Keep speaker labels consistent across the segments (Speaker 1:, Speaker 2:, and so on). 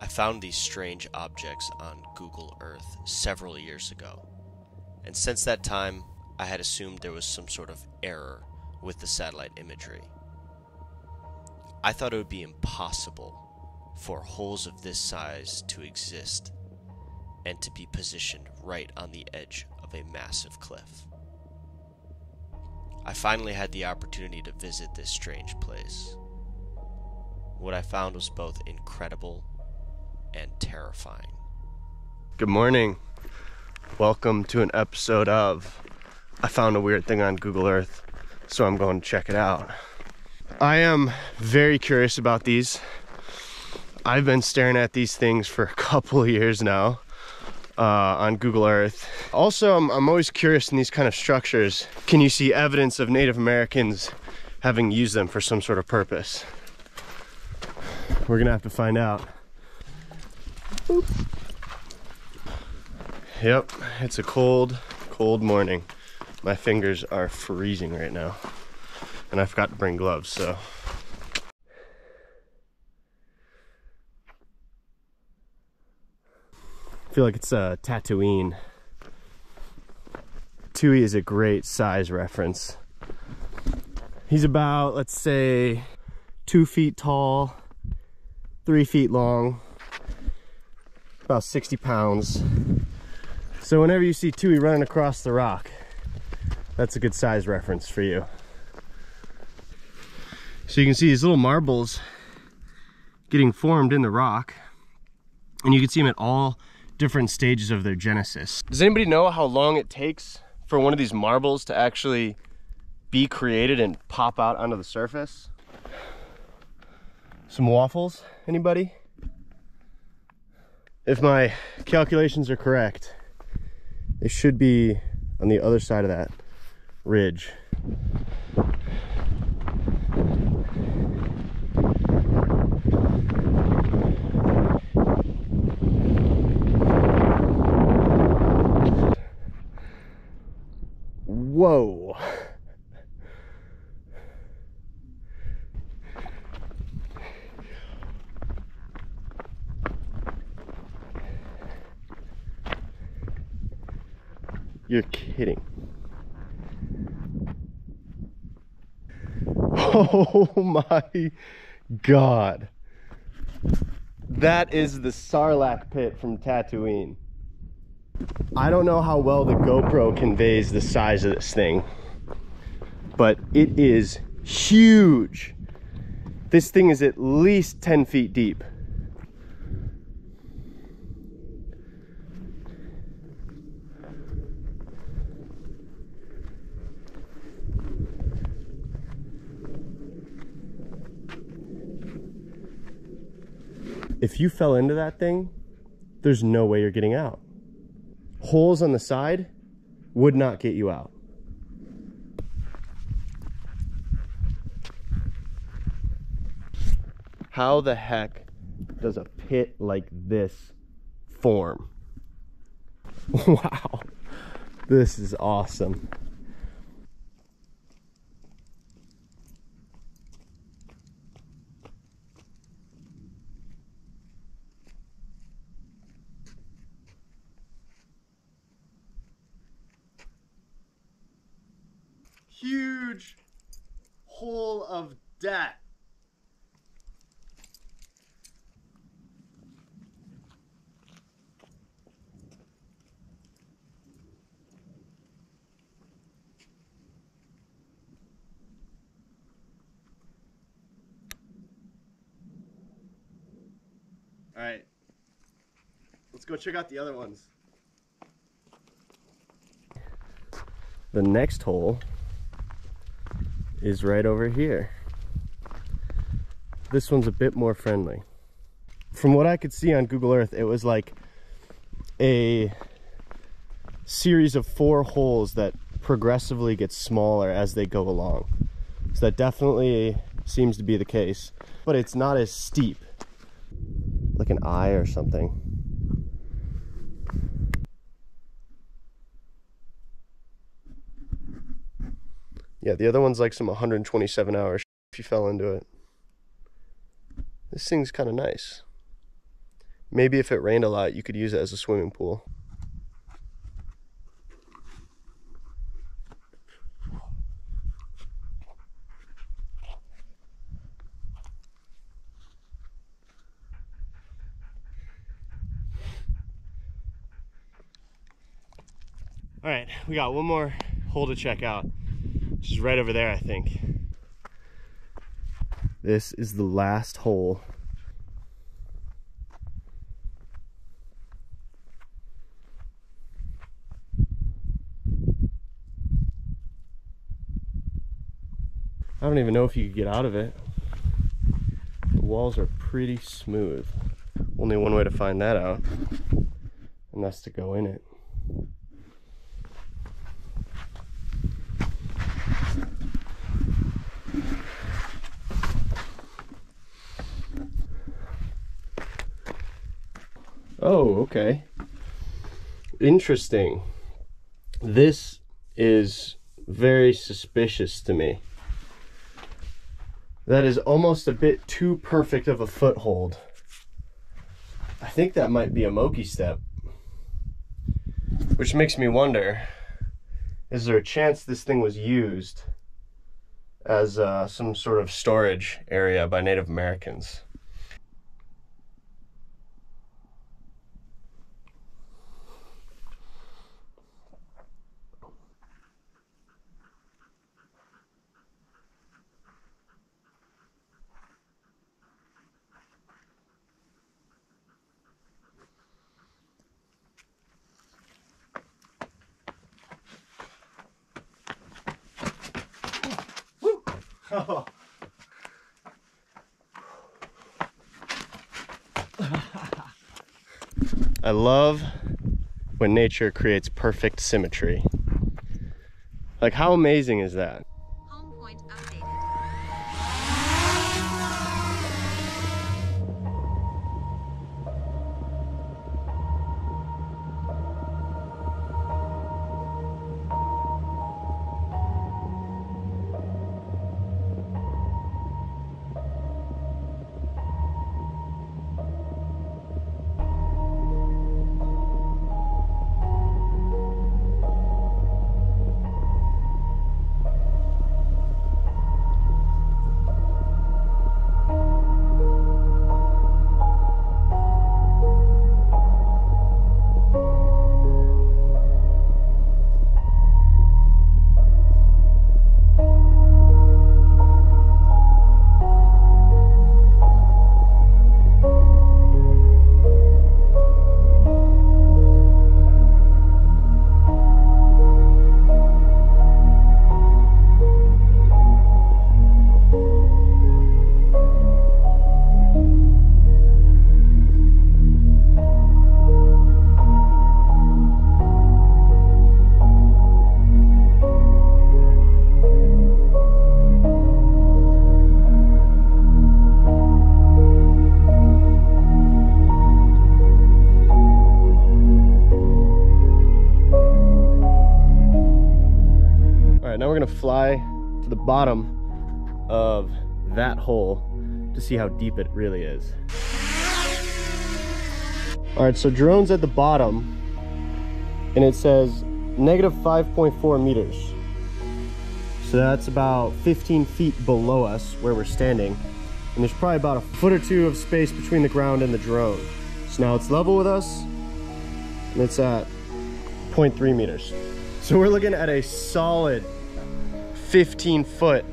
Speaker 1: I found these strange objects on Google Earth several years ago, and since that time, I had assumed there was some sort of error with the satellite imagery. I thought it would be impossible for holes of this size to exist and to be positioned right on the edge of a massive cliff. I finally had the opportunity to visit this strange place. What I found was both incredible and terrifying.
Speaker 2: Good morning. Welcome to an episode of I found a weird thing on Google Earth, so I'm going to check it out. I am very curious about these. I've been staring at these things for a couple of years now on Google Earth. Also, I'm always curious in these kind of structures. Can you see evidence of Native Americans having used them for some sort of purpose? We're gonna have to find out. Boop. Yep, it's a cold morning. My fingers are freezing right now, and I forgot to bring gloves, so. I feel like it's Tatooine. Tui is a great size reference. He's about, let's say, 2 feet tall, 3 feet long, about 60 pounds. So whenever you see Tui running across the rock, that's a good size reference for you. So you can see these little marbles getting formed in the rock, and you can see them at all different stages of their genesis. Does anybody know how long it takes for one of these marbles to actually be created and pop out onto the surface? Some waffles, anybody? If my calculations are correct, it should be on the other side of that ridge. Whoa. You're kidding. Oh my God. That is the Sarlacc Pit from Tatooine. I don't know how well the GoPro conveys the size of this thing, but it is huge. This thing is at least 10 feet deep. If you fell into that thing, there's no way you're getting out. Holes on the side would not get you out. How the heck does a pit like this form? Wow, this is awesome. Huge hole of death. All right, let's go check out the other ones. The next hole is right over here. This one's a bit more friendly. From what I could see on Google Earth, it was like a series of 4 holes that progressively get smaller as they go along. So that definitely seems to be the case, but it's not as steep. Like an eye or something. Yeah, the other one's like some 127 hours if you fell into it. This thing's kind of nice. Maybe if it rained a lot, you could use it as a swimming pool. All right, we got one more hole to check out, which is right over there, I think. This is the last hole. I don't even know if you could get out of it. The walls are pretty smooth. Only one way to find that out, and that's to go in it. Oh, okay. Interesting. This is very suspicious to me. That is almost a bit too perfect of a foothold. I think that might be a Moki step. Which makes me wonder, is there a chance this thing was used as some sort of storage area by Native Americans? Oh. I love when nature creates perfect symmetry. Like, how amazing is that?
Speaker 3: Home point updated. Now we're gonna fly to the bottom of that hole to see how deep it really is. All right, so drone's at the bottom and it says negative 5.4 meters. So that's about 15 feet below us where we're standing. And there's probably about a foot or two of space between the ground and the drone. So now it's level with us and it's at 0.3 meters. So we're looking at a solid 15-foot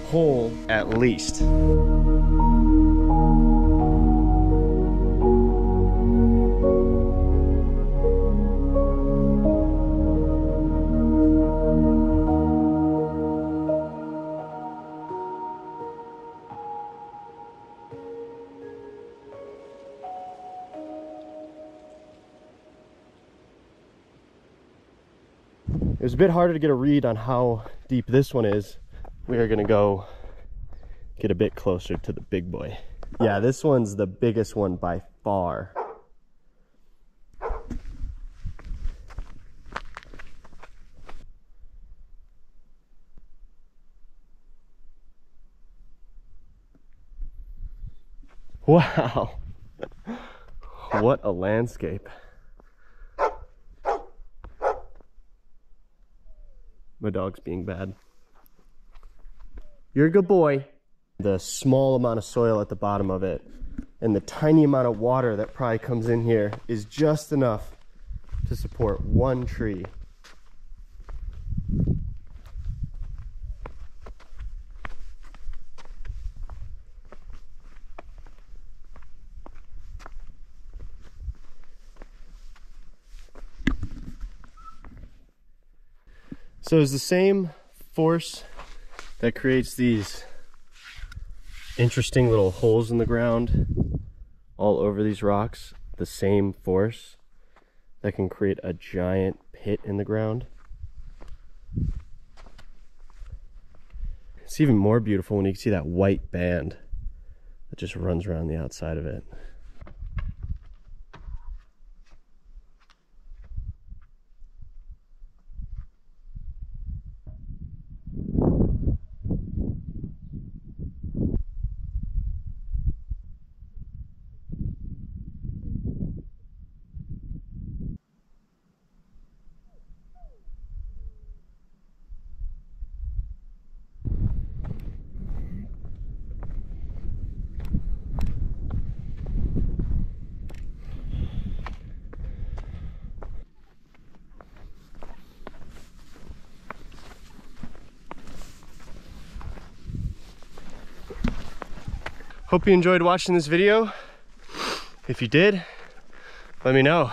Speaker 3: hole at least. It was a bit harder to get a read on how deep this one is. We are gonna go get a bit closer to the big boy. Yeah, this one's the biggest one by far. Wow. What a landscape. My dog's being bad. You're a good boy. The small amount of soil at the bottom of it and the tiny amount of water that probably comes in here is just enough to support one tree. So it's the same force that creates these interesting little holes in the ground all over these rocks, the same force that can create a giant pit in the ground. It's even more beautiful when you can see that white band that just runs around the outside of it. Hope you enjoyed watching this video. If you did, let me know.